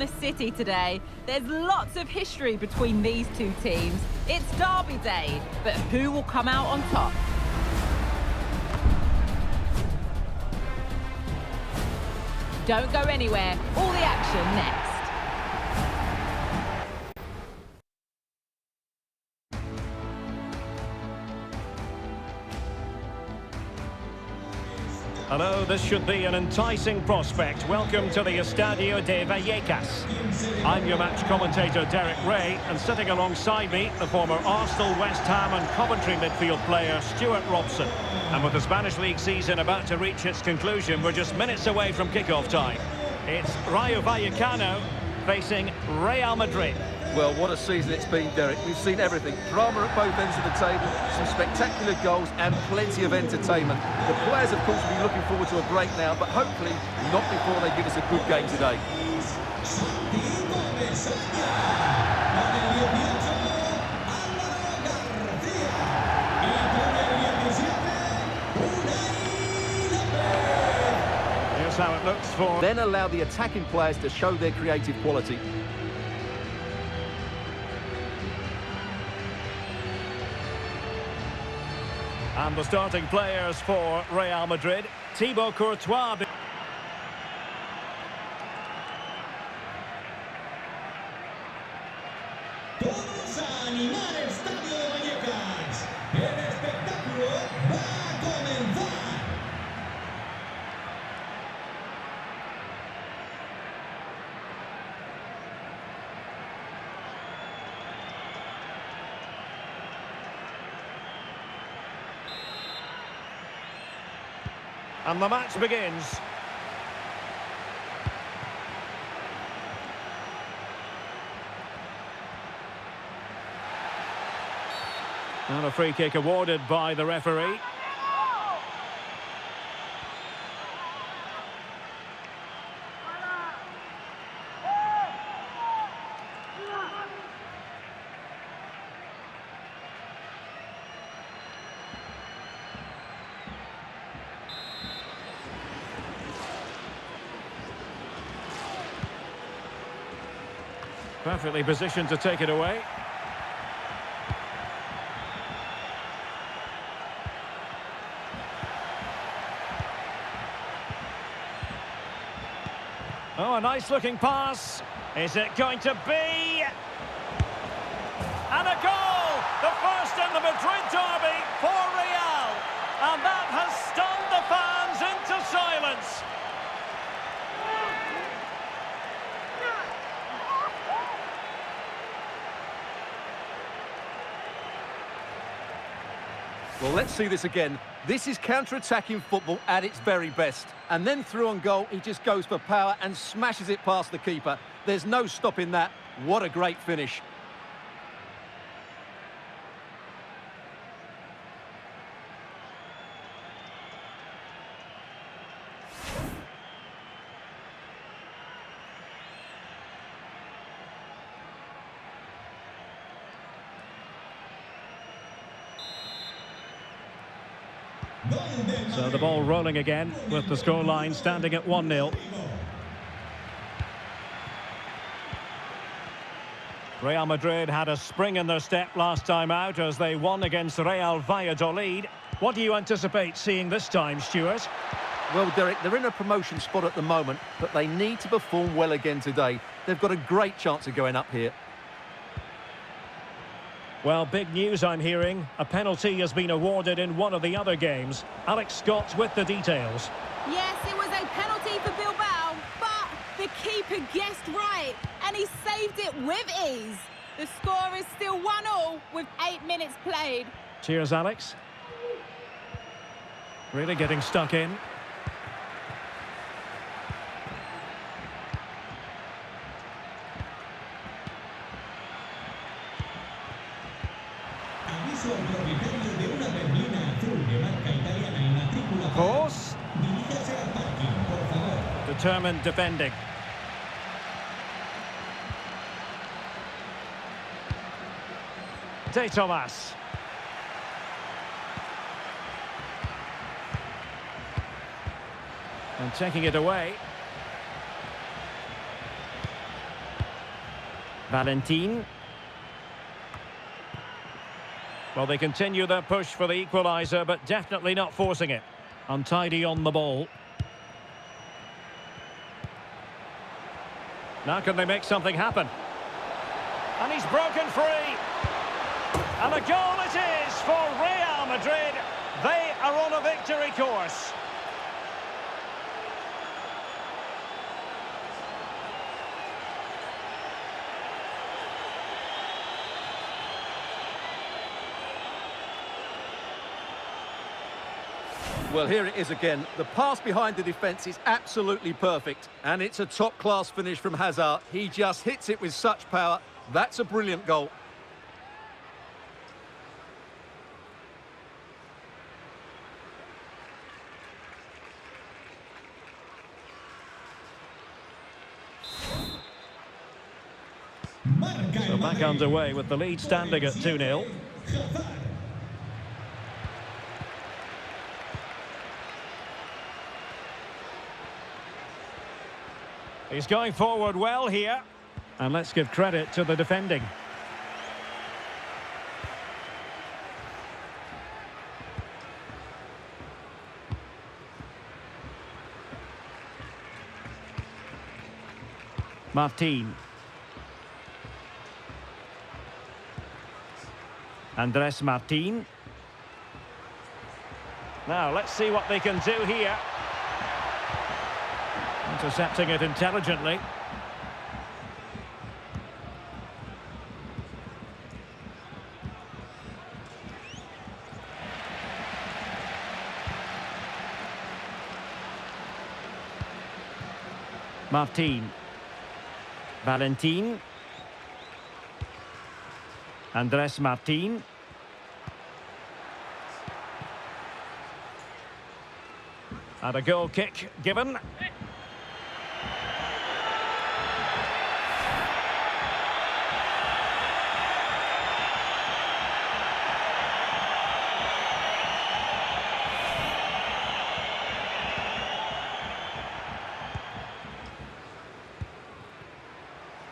The city today. There's lots of history between these two teams. It's derby day, but who will come out on top? Don't go anywhere. All the action next. Hello, this should be an enticing prospect. Welcome to the Estadio de Vallecas. I'm your match commentator, Derek Ray, and sitting alongside me, the former Arsenal, West Ham and Coventry midfield player, Stuart Robson. And with the Spanish League season about to reach its conclusion, we're just minutes away from kickoff time. It's Rayo Vallecano facing Real Madrid. Well, what a season it's been, Derek. We've seen everything. Drama at both ends of the table, some spectacular goals and plenty of entertainment. The players, of course, will be looking forward to a break now, but hopefully not before they give us a good game today. Here's how it looks for... Then allow the attacking players to show their creative quality. And the starting players for Real Madrid, Thibaut Courtois. Todos a animar el Estadio de Vallecas. El espectáculo va a comenzar. And the match begins. And a free kick awarded by the referee. Perfectly positioned to take it away. Oh, a nice looking pass. Is it going to be? And a goal! The first in the Madrid derby for Real. And that has stunned the fans into silence. Well, let's see this again. This is counter-attacking football at its very best. And then through on goal, he just goes for power and smashes it past the keeper. There's no stopping that. What a great finish. So the ball rolling again with the scoreline standing at 1-0. Real Madrid had a spring in their step last time out as they won against Real Valladolid. What do you anticipate seeing this time, Stuart? Well, Derek, they're in a promotion spot at the moment, but they need to perform well again today. They've got a great chance of going up here. Well, big news I'm hearing. A penalty has been awarded in one of the other games. Alex Scott with the details. Yes, it was a penalty for Bilbao, but the keeper guessed right, and he saved it with ease. The score is still 1-1 with 8 minutes played. Cheers, Alex. Really getting stuck in. Aviso al propietario de una berlina azul de marca italiana y matrícula. Course. Diríjase al parking, por favor. Determined defending. De Tomas. And taking it away. Valentin. Well, they continue their push for the equaliser, but definitely not forcing it. Untidy on the ball. Now can they make something happen? And he's broken free. And a goal it is for Real Madrid. They are on a victory course. Well, here it is again. The pass behind the defence is absolutely perfect. And it's a top-class finish from Hazard. He just hits it with such power. That's a brilliant goal. So back underway with the lead standing at 2-0. He's going forward well here. And let's give credit to the defending. Martin. Andres Martin. Now, let's see what they can do here. Intercepting it intelligently. Martin. Valentin. Andres Martin. And a goal kick given.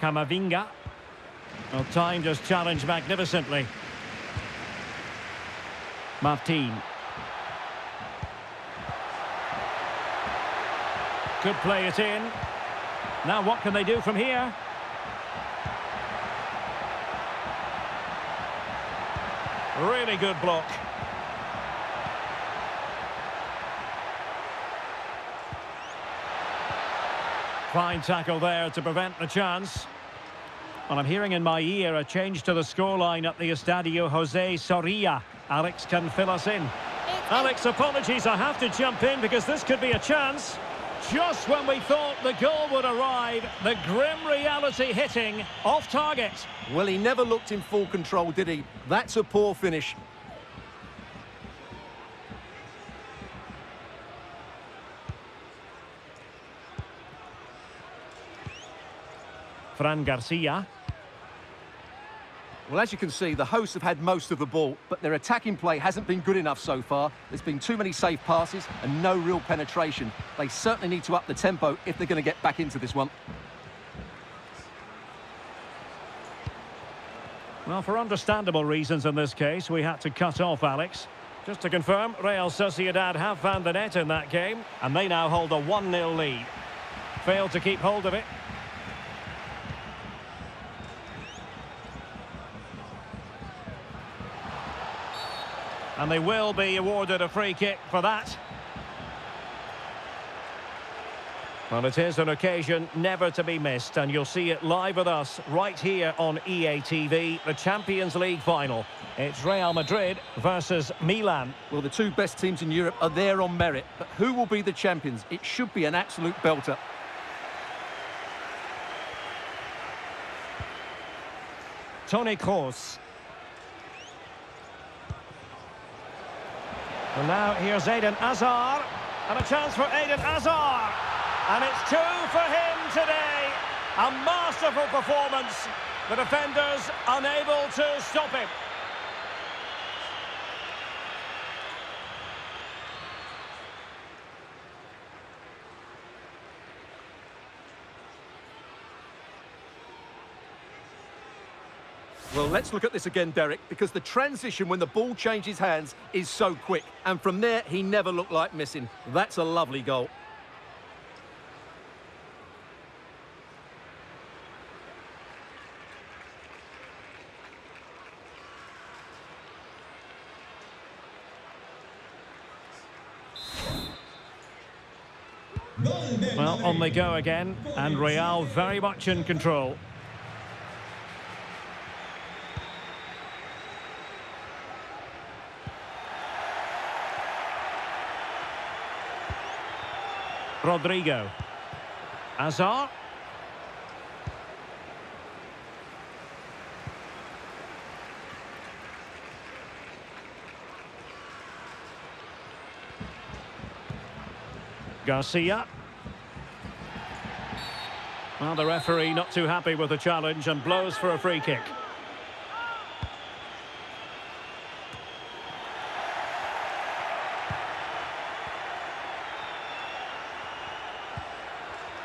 Camavinga. Well, time just challenged magnificently. Martin. Could play it in. Now what can they do from here? Really good block. Fine tackle there to prevent the chance. Well, I'm hearing in my ear a change to the scoreline at the Estadio José Zorrilla. Alex can fill us in. Alex, apologies, I have to jump in because this could be a chance. Just when we thought the goal would arrive, the grim reality hitting off target. Well, he never looked in full control, did he? That's a poor finish. Fran Garcia. Well, as you can see, the hosts have had most of the ball, but their attacking play hasn't been good enough so far. There's been too many safe passes and no real penetration. They certainly need to up the tempo if they're going to get back into this one. Well, for understandable reasons in this case, we had to cut off Alex. Just to confirm, Real Sociedad have found the net in that game, and they now hold a 1-0 lead. Failed to keep hold of it. And they will be awarded a free kick for that. Well, it is an occasion never to be missed, and you'll see it live with us right here on EA TV, the Champions League final. It's Real Madrid versus Milan. Well, the two best teams in Europe are there on merit, but who will be the champions? It should be an absolute belter. Toni Kroos. And now here's Eden Hazard, and a chance for Eden Hazard, and it's 2 for him today. A masterful performance. The defenders unable to stop him. Well, let's look at this again, Derek, because the transition when the ball changes hands is so quick. And from there, he never looked like missing. That's a lovely goal. Well, on they go again, and Real very much in control. Rodrigo. Hazard. Garcia. Well, the referee not too happy with the challenge and blows for a free kick.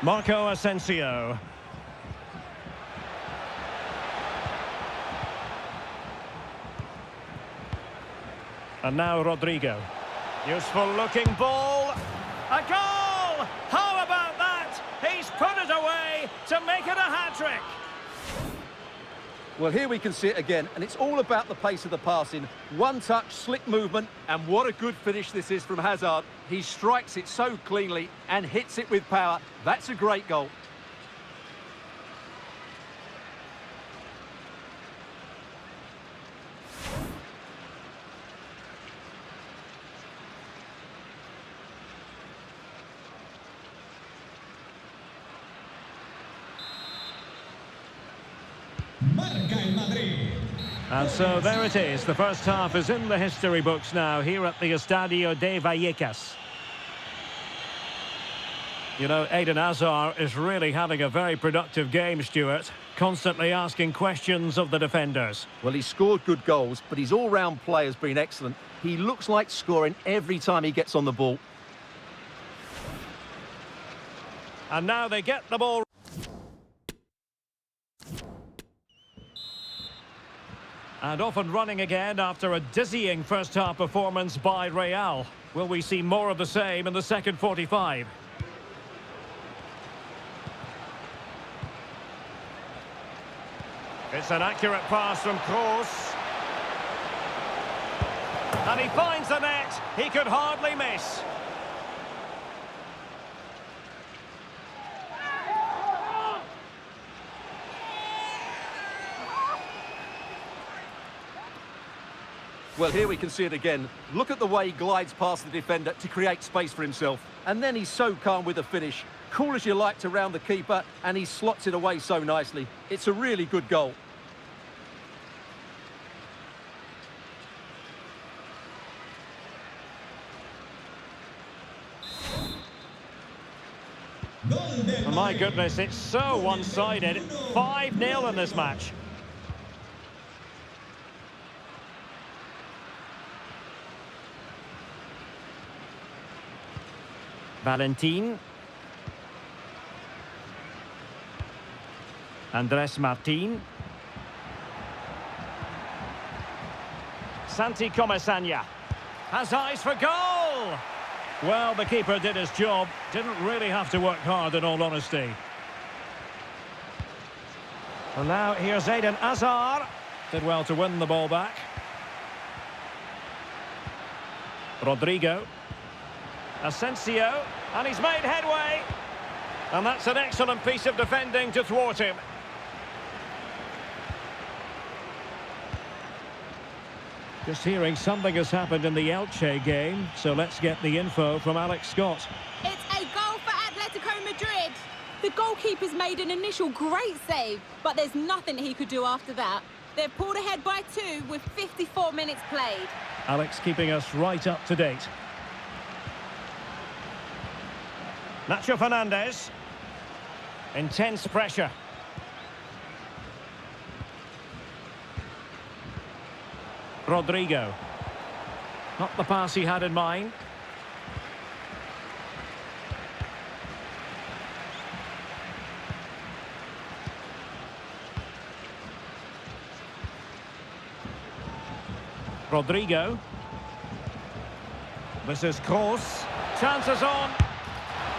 Marco Asensio. And now Rodrigo. Useful looking ball. A goal! How about that? He's put it away to make it a hat-trick. Well, here we can see it again, and it's all about the pace of the passing. One touch, slick movement, and what a good finish this is from Hazard. He strikes it so cleanly and hits it with power. That's a great goal. And so there it is. The first half is in the history books now here at the Estadio de Vallecas. You know, Eden Hazard is really having a very productive game, Stuart. Constantly asking questions of the defenders. Well, he's scored good goals, but his all-round play has been excellent. He looks like scoring every time he gets on the ball. And now they get the ball. And off and running again after a dizzying first-half performance by Real. Will we see more of the same in the second 45? It's an accurate pass from Kroos. And he finds the net. He could hardly miss. Well, here we can see it again. Look at the way he glides past the defender to create space for himself. And then he's so calm with the finish. Cool as you like to round the keeper, and he slots it away so nicely. It's a really good goal. Oh my goodness, it's so one-sided. 5-0 in this match. Valentin. Andres Martin. Santi Comesaña has eyes for goal. Well, the keeper did his job. Didn't really have to work hard, in all honesty. And now here's Eden Hazard. Did well to win the ball back. Rodrigo. Asensio, and he's made headway. And that's an excellent piece of defending to thwart him. Just hearing something has happened in the Elche game, so let's get the info from Alex Scott. It's a goal for Atletico Madrid. The goalkeeper's made an initial great save, but there's nothing he could do after that. They've pulled ahead by 2 with 54 minutes played. Alex keeping us right up to date. Nacho Fernandez. Intense pressure. Rodrigo. Not the pass he had in mind. Rodrigo. This is Kroos. Chances on.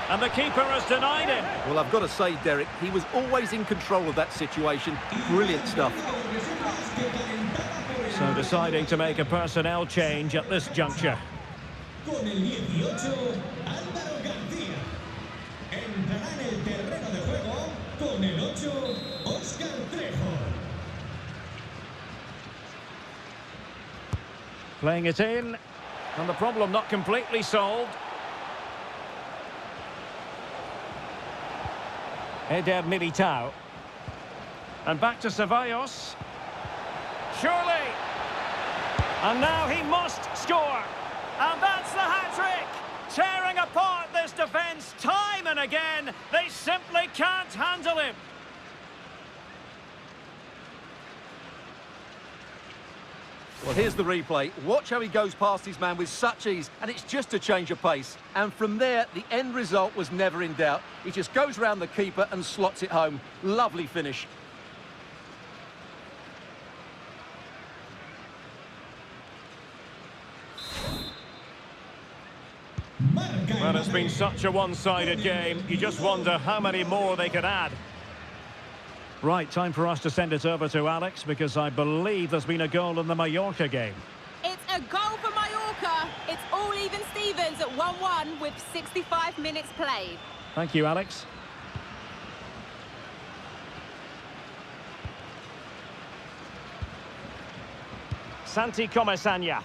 And the keeper has denied him. Well, I've got to say, Derek, he was always in control of that situation. Brilliant stuff. So deciding to make a personnel change at this juncture. Con el 18, Álvaro García. Entrará en el terreno de juego con el 8, Óscar Trejo. Playing it in. And the problem not completely solved. Eder Militao. And back to Ceballos. Surely. And now he must score. And that's the hat-trick. Tearing apart this defence time and again. They simply can't handle him. Well, here's the replay. Watch how he goes past his man with such ease, and it's just a change of pace. And from there, the end result was never in doubt. He just goes round the keeper and slots it home. Lovely finish. Well, it's been such a one-sided game. You just wonder how many more they could add. Right, time for us to send it over to Alex, because I believe there's been a goal in the Mallorca game. It's a goal for Mallorca. It's all even Stevens at 1-1 with 65 minutes played. Thank you, Alex. Santi Comesaña.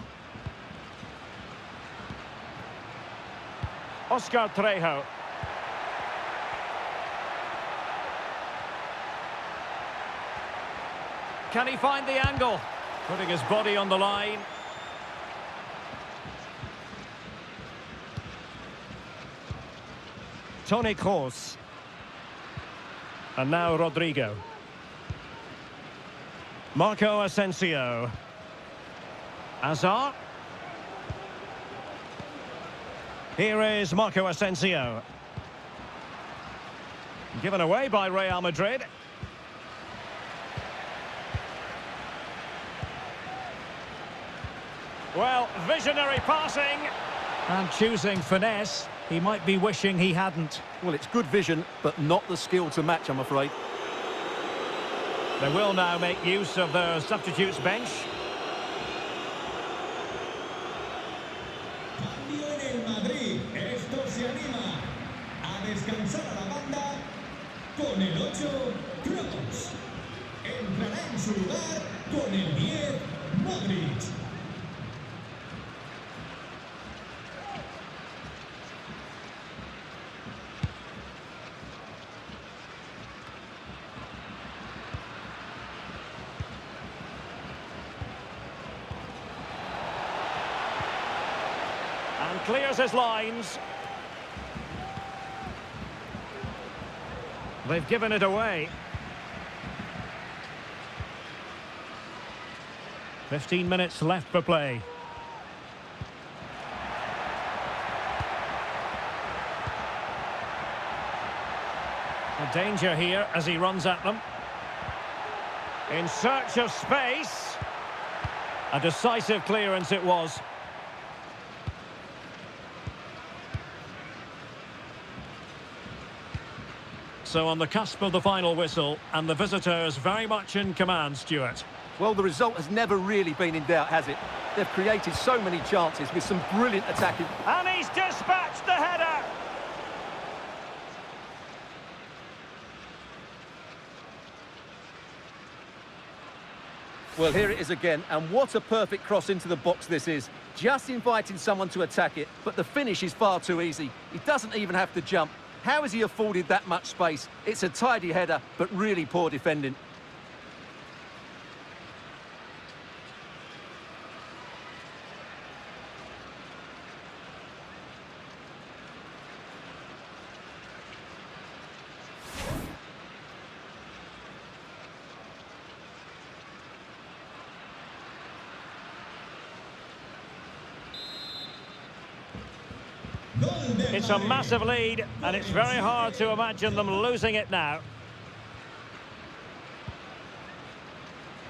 Óscar Trejo. Can he find the angle? Putting his body on the line. Toni Kroos. And now Rodrigo. Marco Asensio. Hazard. Here is Marco Asensio. Given away by Real Madrid. Well, visionary passing. And choosing finesse. He might be wishing he hadn't. Well, it's good vision, but not the skill to match, I'm afraid. They will now make use of their substitutes bench. Cambio en el Madrid. Esto se anima a descansar a la banda con el 8, Kroos. Entrará en su lugar con el 10, Modric. And clears his lines. They've given it away. 15 minutes left for play. A danger here as he runs at them. In search of space. A decisive clearance it was. So on the cusp of the final whistle, and the visitors very much in command, Stuart. Well, the result has never really been in doubt, has it? They've created so many chances with some brilliant attacking. And he's dispatched the header! Well, here it is again, and what a perfect cross into the box this is. Just inviting someone to attack it, but the finish is far too easy. He doesn't even have to jump. How has he afforded that much space? It's a tidy header, but really poor defending. It's a massive lead, and it's very hard to imagine them losing it now.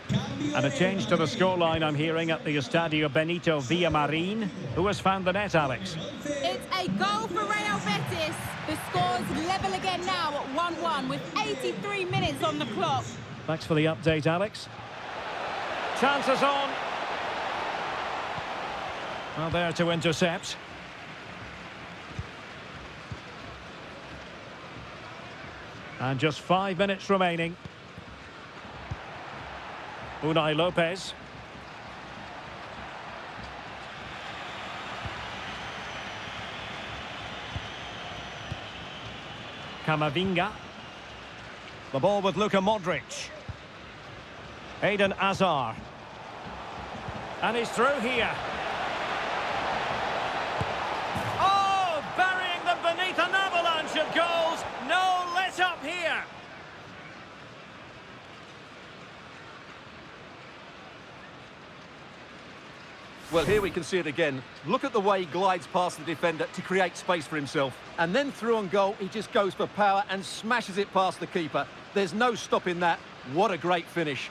Cambio And a change to the scoreline I'm hearing at the Estadio Benito Villamarin. Who has found the net, Alex? It's a goal for Real Betis. The score's level again now at 1-1 with 83 minutes on the clock. Thanks for the update, Alex. Chances on. Well, there to intercept. And just 5 minutes remaining. Unai Lopez. Camavinga. The ball with Luka Modric. Eden Hazard. And he's through here. Oh, burying them beneath an avalanche of goals. No let up here. Well, here we can see it again. Look at the way he glides past the defender to create space for himself. And then through on goal, he just goes for power and smashes it past the keeper. There's no stopping that. What a great finish.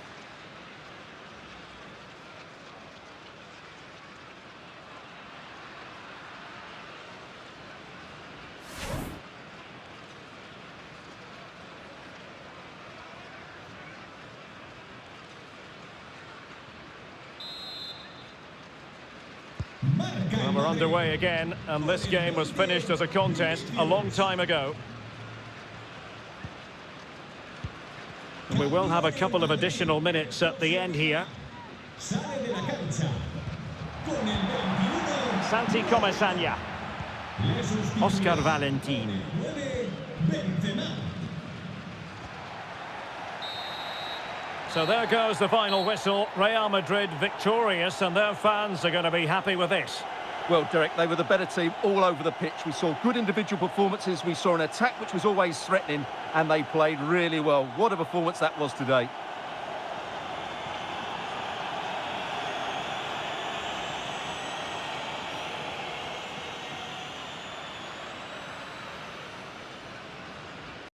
Well, we're underway again, and this game was finished as a contest a long time ago. We will have a couple of additional minutes at the end here. Santi Comesaña. Oscar Valentin. So there goes the final whistle. Real Madrid victorious, and their fans are going to be happy with this. Well, Derek, they were the better team all over the pitch. We saw good individual performances. We saw an attack which was always threatening, and they played really well. What a performance that was today.